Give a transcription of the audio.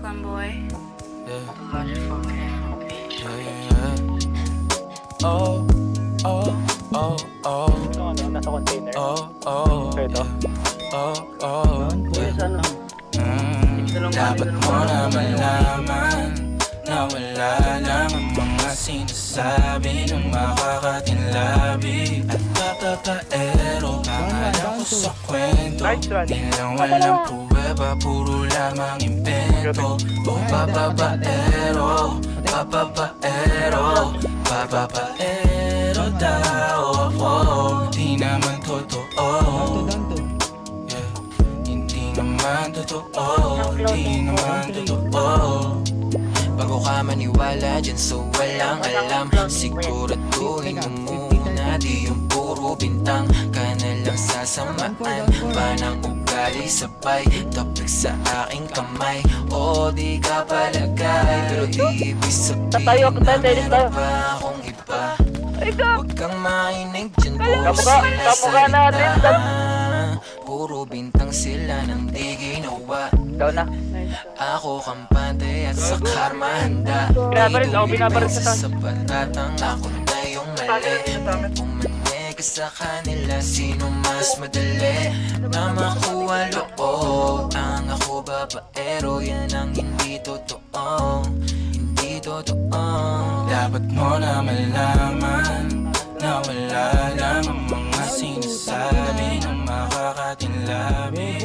Brooklyn boy. Yeah. Oh, oh, oh, oh. Ito ano, nasa container. Oh, oh, Ito. oh, oh, Dapat mo na malaman na wala lang ang mga sinasabi ng makakatinlabi at papapaero. Pangalan ko sa kwento, di lang walang pruweba, puro lamang impento. O papapaero, papapaero, papapaero daw ako. Di naman totoo, hindi naman totoo, di naman totoo. Bago ka maniwala dyan so walang alam, siguraduhin mo muna di yung puro bintang ka na lang sasamaan pa ng ugali sabay tapik sa aking kamay. O di ka palagay pero di ibig sabihin na meron pa akong iba. Huwag kang mainig dyan puro sila salita, puro bintang sila nang di ginawa. Ikaw na. Ako kampante at sa karma handa. Binabaril ako, binabaril Inuwi sa sa batatang ako na yung mali. Umane ka sa kanila, sino mas madali na makuha loob? Ang ako babaero, yan ang hindi totoo, hindi totoo. Dapat mo na malaman na wala lang ang mga sinasabi ng makakatinlabi